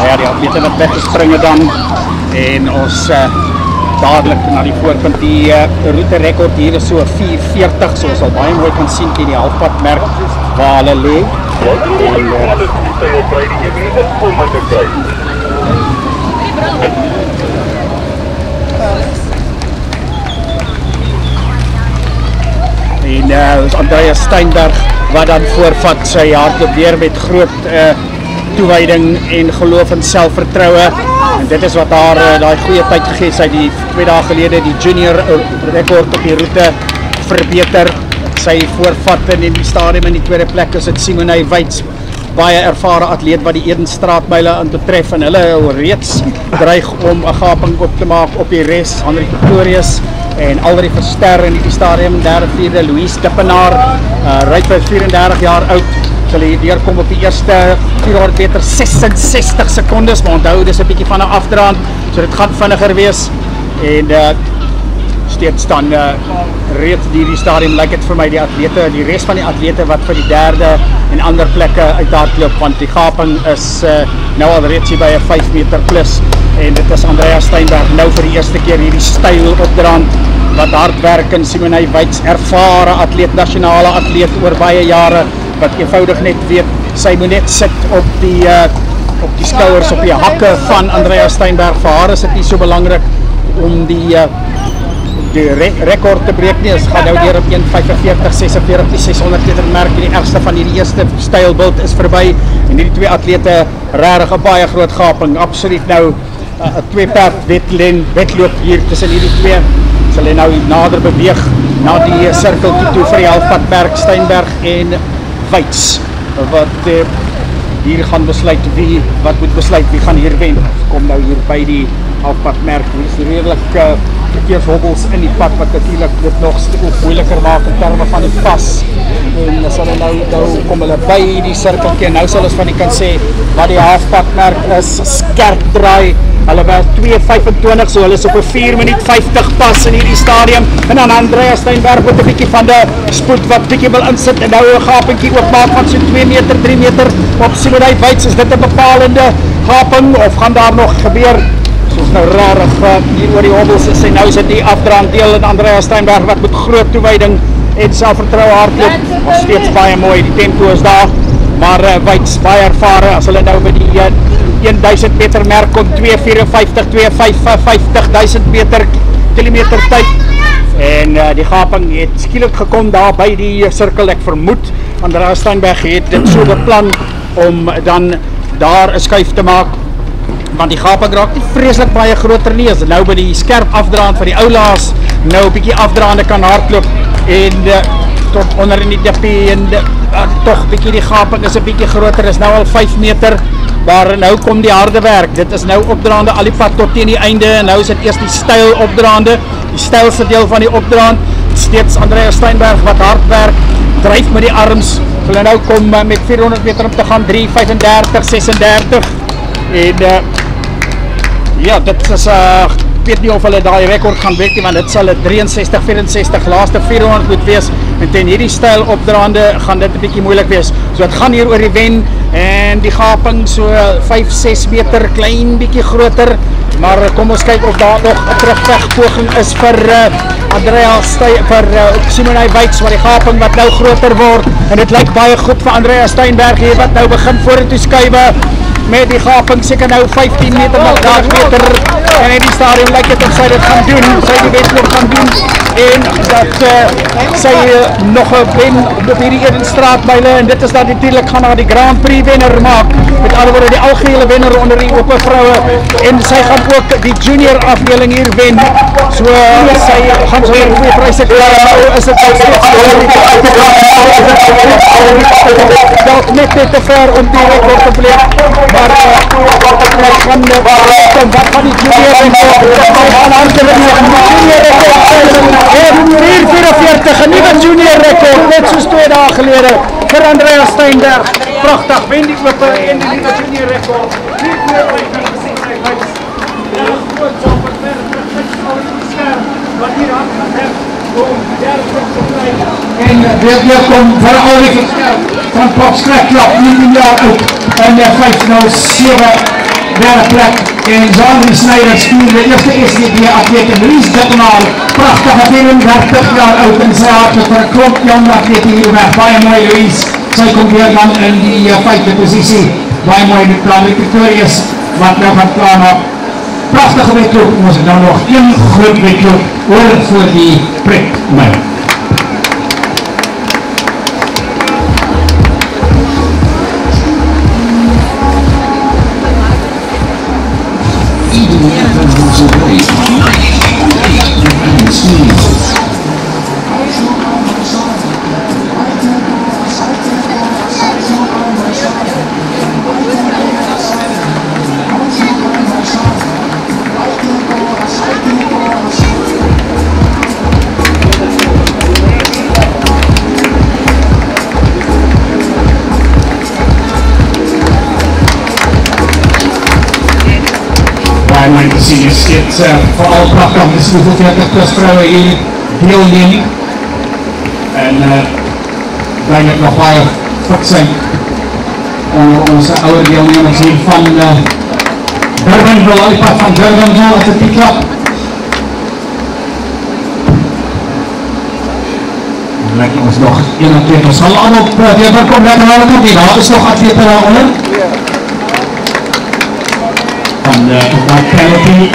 Ja, die atlete wat weggespring het dan en ons dadelijk naar die voorpunt. Die route rekord hier is so 4:40, so ons sal baie mooi kan sien teen die halfpadmerk waar hulle lê. En Andreas Steinberg wat dan voorvat sy hardloop weer met groot toewyding en geloof in selfvertroue. En dit is wat haar daai goeie tyd gegee het. Sy die 2 dae gelede die junior rekord op die roete verbeter. Sy voorvat in die stadium in die tweede plek is dit Simone Wyts, baie ervare atleet wat die Edenstraatmyle aan betref en hulle reeds dreig om 'n gaping op te maak op die res. Henry Pretorius en Alrie Verster in die stadium, derde, vierde, Louise Dippenaar, ryk by 34 jaar oud. Sal hier deurkom op die eerste 400 meter 66 sekondes, maar onthou dis 'n bietjie van 'n afdraand, so dit gaan vinniger wees. En steeds dan reeds die stadium lyk dit vir my die atlete, die res van die atlete wat vir die derde en ander plekke uithardloop, want die gaping is nou al reeds hier by 'n 5 meter plus en dit is Andreas Steinberg nou vir die eerste keer hierdie styl opdraand wat hard werk en Simone Wyts, ervare atleet, nasionale atleet oor baie jare wat eenvoudig net weet sy moet net sit op die skouers, op die hakke van Andreas Steinberg. Vir haar is dit nie so belangrik om die rekord te breek nie. Ons gaan nou deur op 1:45:46 die 600 meter merk. Die ergste van hierdie eerste stylbult is verby en hierdie twee atlete regtig 'n baie groot gaping. Absoluut nou 'n twee-perd wedloop hier tussen hierdie twee. Sal hulle nou nader beweeg na die sirkel toe vir die halfpadmerk Steinberg en Wyts wat hier gaan besluit wie gaan hier wen. Kom nou hier by die halfpadmerk. Hier is redelik verkeershobbels in die pad wat natuurlik dit nog steeds moeiliker maak in terme van die pas. En as hulle nou kom hulle by die sirkeltjie. Nou sal ons van die kan sê wat die halfpadmerk is, skerp draai. Hulle was 2:25, so hulle is op 'n 4:50 pas in hierdie stadium. En dan Andreas Steinberg met 'n bietjie van die spoed wat bietjie wil insit en nou 'n gapentjie oopmaak van so 2 meter, 3 meter op Simone Wyts. Is dit 'n bepalende gaping of gaan daar nog gebeur? Soos nou rarig hier oor die hobbels is, en nou is dit die afdraand deel en Andreas Steinberg wat met groot toewyding en selfvertroue hardloop. Nog steeds baie mooi, die tempo is daar, maar Wyts baie ervare as hulle nou by die 1000 meter merk kom, 2:54, 2:55, 1000 kilometer tyd. En die gaping het skielik gekom daar by die sirkel. Ek vermoed Andreas Steinberg het dit so beplan om dan daar 'n skuif te maak, want die gaping raak nie vreeslik baie groter nie. As nou by die skerp afdraand van die oulaas nou 'n bietjie afdraande kan hardloop en tot onder in die dippie en tog bietjie die gaping is 'n bietjie groter, is nou al 5 meter. Maar nou kom die harde werk. Dit is nou opdraande al die pad tot teen die einde en nou is dit eers die styl opdraande, die stylste deel van die opdraand. Steeds Andreas Steinberg wat hard werk, dryf met die arms. Hulle nou kom met 400 meter om te gaan, 3:35, 36. En ja, dit is ek weet nie of hulle daai rekord gaan breek nie, want dit sal 'n 63-64 laaste 400 moet wees. En teen hierdie styl opdraande gaan dit 'n bietjie moeilik wees. So dit gaan hier oor die wen en die gaping so 5-6 meter, klein bietjie groter. Maar kom ons kyk of daar nog 'n terugvegpoging is vir Andreas vir Simone Wyts, maar die gaping wat nou groter word en dit lyk baie goed vir Andreas Steinberg hier wat nou begin vorentoe skuif met die gaping seker nou 15 meter na 8 meter en in die stadium lyk dit of sy dit gaan doen, sy die wedloop gaan doen en dat sy nog 'n wen op hierdie Edenstraatmyle en dit is dan natuurlik gaan na die Grand Prix wenner maak, met ander woorde die algehele wenner onder die ope vroue en sy gaan ook die junior afdeling hier wen, so sy gaan so 'n goeie pryse kry. Nou is dit dalk net te ver om die rekord te breek, maar wat van die junior rekord, 4:44, 'n nuwe junior rekord, net soos 2 dae gelede vir Andreas Steinberg. Pragtig, wen die ope en die nuwe junior rekord. Wat hier aan het om en weer kom vir Alrie van Popskrekklap, 19 jaar oud en 5:07 derde plek. En Zandri Snijders stuurde de eerste SDB-atleet Ries Dittemaal. Prachtige film, 30 jaar oud en sy hartelijk vir 'n klomp jong atlete hier weg. Baie mooi Ries. Sy kom weer dan in die 5de posisie. Baie mooi met plan Victorious wat nou gaan klaar maak. Prachtige wedloop, ons het nou nog een groot wedloop oor voor die prikmyl. Mooi te zien is dit vooral prachtig om te zien hoeveel 40+ vrouwen hier deelnemen. En blijkbaar nog baie goed zijn onder onze oude deelnemers hier van Durbanville, uitpad van Durbanville, Atletiek Club. Lekker ons nog 1 atleet, ons zal allemaal weer komen, lekker alle kant hier, daar is nog atleten daaronder. Van de penalty